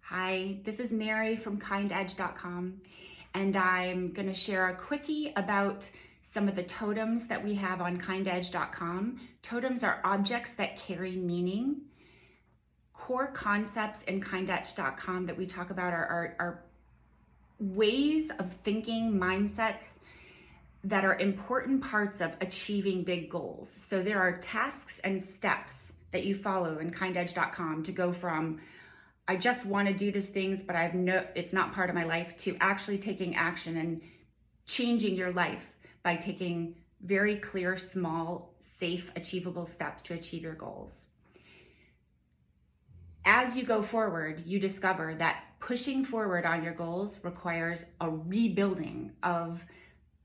Hi, this is Mary from KindEdge.com, and I'm going to share a quickie about some of the totems that we have on KindEdge.com. Totems are objects that carry meaning. Core concepts in KindEdge.com that we talk about are ways of thinking, mindsets that are important parts of achieving big goals. So there are tasks and steps that you follow in KindEdge.com to go from I just want to do these things, but it's not part of my life, to actually taking action and changing your life by taking very clear, small, safe, achievable steps to achieve your goals. As you go forward, you discover that pushing forward on your goals requires a rebuilding of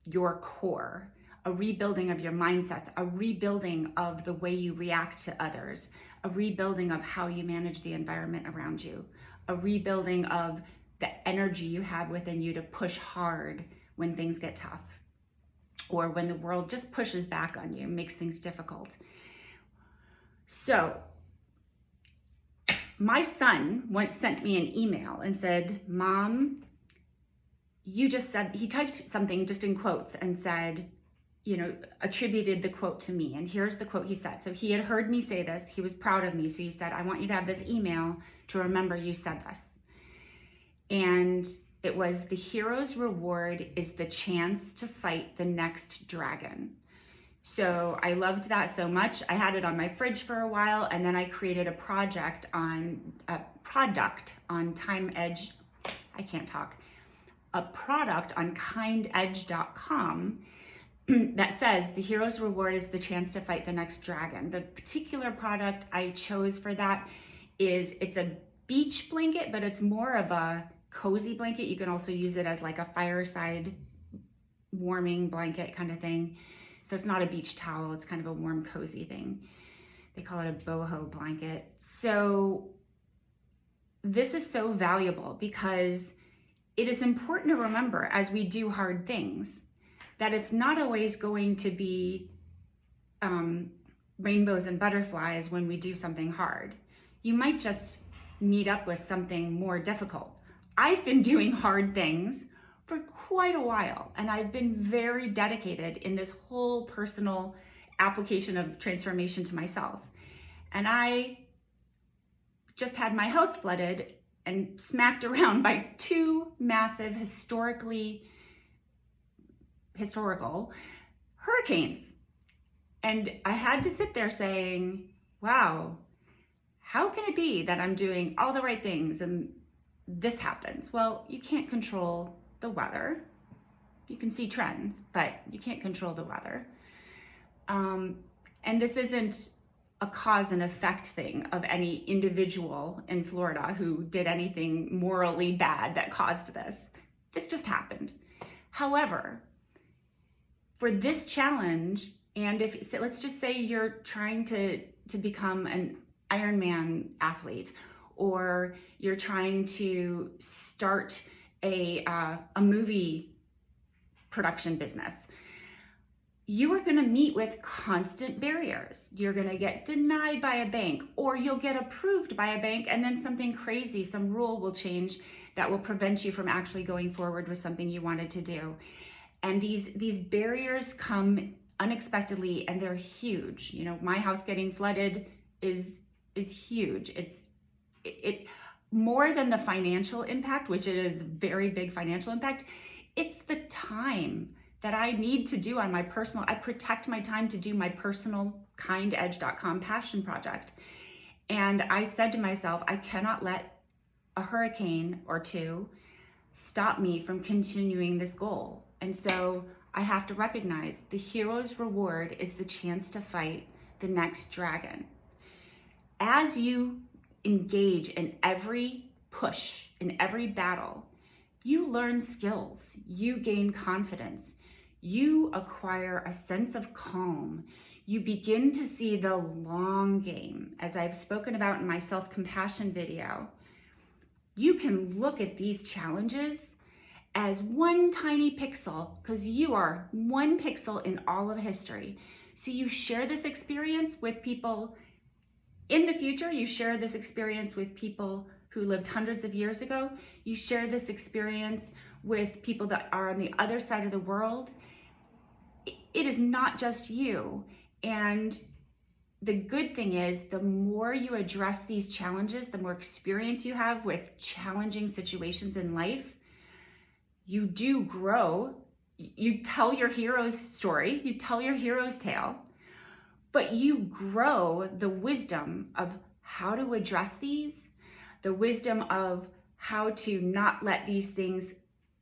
your core, a rebuilding of your mindsets, a rebuilding of the way you react to others, a rebuilding of how you manage the environment around you, a rebuilding of the energy you have within you to push hard when things get tough or when the world just pushes back on you, makes things difficult. So my son once sent me an email and said, "Mom, you just said," he typed something just in quotes and said, attributed the quote to me. And here's the quote he said. So he had heard me say this. He was proud of me. So he said, "I want you to have this email to remember you said this." And it was, "The hero's reward is the chance to fight the next dragon." So I loved that so much. I had it on my fridge for a while, and then I created a product on KindEdge. I can't talk. A product on KindEdge.com that says the hero's reward is the chance to fight the next dragon. The particular product I chose for that it's a beach blanket, but it's more of a cozy blanket. You can also use it as like a fireside warming blanket kind of thing. So it's not a beach towel, it's kind of a warm, cozy thing. They call it a boho blanket. So this is so valuable because it is important to remember as we do hard things that it's not always going to be rainbows and butterflies when we do something hard. You might just meet up with something more difficult. I've been doing hard things for quite a while, and I've been very dedicated in this whole personal application of transformation to myself. And I just had my house flooded and smacked around by two massive historical hurricanes. And I had to sit there saying, wow, how can it be that I'm doing all the right things and this happens? Well, you can't control the weather. You can see trends, but you can't control the weather. And this isn't a cause and effect thing of any individual in Florida who did anything morally bad that caused this. This just happened. However, for this challenge, and let's just say you're trying to become an Ironman athlete, or you're trying to start a movie production business, you are going to meet with constant barriers. You're going to get denied by a bank, or you'll get approved by a bank, and then something crazy, some rule will change that will prevent you from actually going forward with something you wanted to do. And these barriers come unexpectedly, and they're huge. My house getting flooded is huge. It more than the financial impact, which it is very big financial impact. It's the time that I need to do on my personal, I protect my time to do my personal KindEdge.com passion project. And I said to myself, I cannot let a hurricane or two stop me from continuing this goal. And so I have to recognize the hero's reward is the chance to fight the next dragon. As you engage in every push, in every battle, you learn skills, you gain confidence, you acquire a sense of calm, you begin to see the long game. As I've spoken about in my self-compassion video, you can look at these challenges as one tiny pixel, because you are one pixel in all of history. So you share this experience with people in the future, you share this experience with people who lived hundreds of years ago. You share this experience with people that are on the other side of the world. It is not just you. And the good thing is, the more you address these challenges, the more experience you have with challenging situations in life, you do grow. You tell your hero's story, you tell your hero's tale, but you grow the wisdom of how to address these, the wisdom of how to not let these things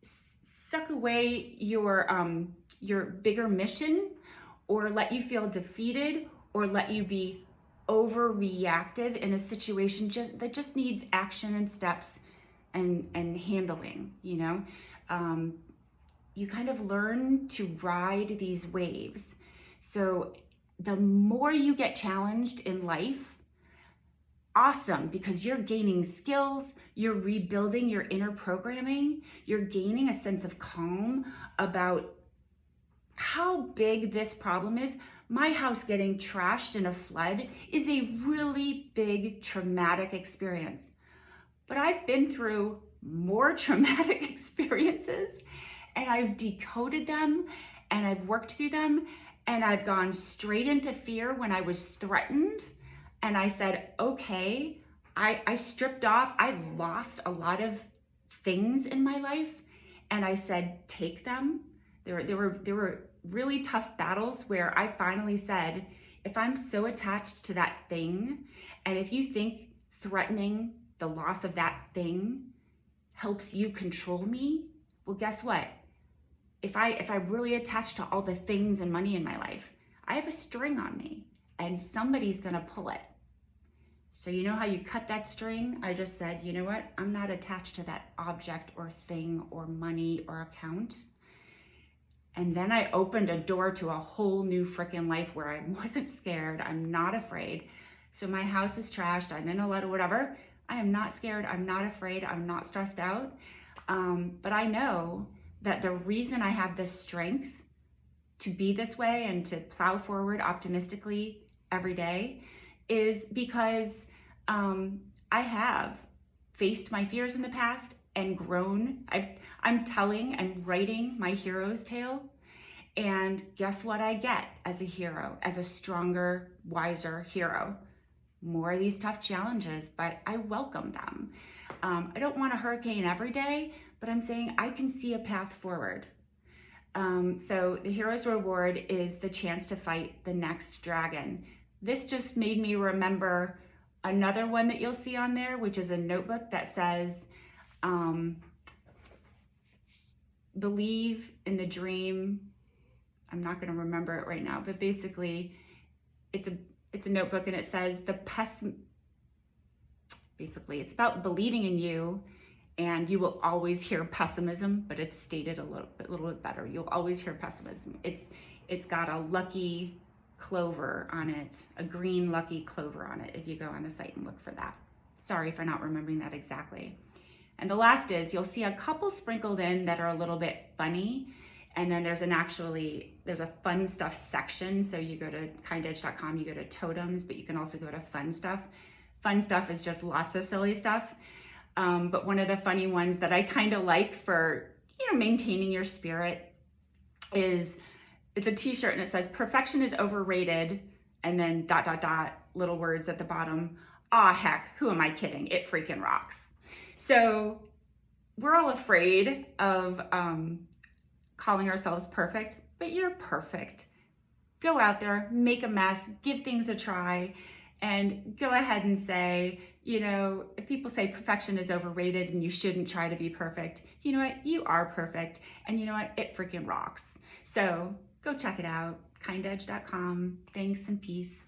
suck away your bigger mission, or let you feel defeated, or let you be overreactive in a situation that just needs action and steps and handling, you know? You kind of learn to ride these waves. So the more you get challenged in life, awesome, because you're gaining skills, you're rebuilding your inner programming, you're gaining a sense of calm about how big this problem is. My house getting trashed in a flood is a really big traumatic experience. But I've been through more traumatic experiences, and I've decoded them, and I've worked through them, and I've gone straight into fear when I was threatened. And I said, okay, I stripped off. I lost a lot of things in my life, and I said, take them. There were really tough battles where I finally said, if I'm so attached to that thing, and if you think threatening the loss of that thing helps you control me, well, guess what? If I'm really attached to all the things and money in my life, I have a string on me, and somebody's gonna pull it. So you know how you cut that string? I just said, you know what? I'm not attached to that object or thing or money or account. And then I opened a door to a whole new freaking life where I wasn't scared. I'm not afraid. So my house is trashed. I'm in a lot of whatever. I am not scared. I'm not afraid. I'm not stressed out. But I know that the reason I have this strength to be this way and to plow forward optimistically every day is because I have faced my fears in the past and grown. I'm telling and writing my hero's tale. And guess what I get as a hero, as a stronger, wiser hero? More of these tough challenges, but I welcome them. I don't want a hurricane every day, but I'm saying I can see a path forward. So the hero's reward is the chance to fight the next dragon. This just made me remember another one that you'll see on there, which is a notebook that says, believe in the dream. I'm not going to remember it right now, but basically it's a notebook, and it says basically it's about believing in you, and you will always hear pessimism, but it's stated a little bit better. You'll always hear pessimism. It's got a lucky clover on it, a green lucky clover on it, if you go on the site and look for that. Sorry for not remembering that exactly. And the last is, you'll see a couple sprinkled in that are a little bit funny, and then there's a fun stuff section. So you go to KindEdge.com, you go to Totems, but you can also go to fun stuff. Fun stuff is just lots of silly stuff. But one of the funny ones that I kind of like for, maintaining your spirit is, it's a t-shirt and it says, perfection is overrated, and then ... little words at the bottom. Aw, heck, who am I kidding? It freaking rocks. So we're all afraid of calling ourselves perfect, but you're perfect. Go out there, make a mess, give things a try, and go ahead and say, if people say perfection is overrated and you shouldn't try to be perfect, you know what? You are perfect, and you know what? It freaking rocks. So go check it out, kindedge.com. Thanks and peace.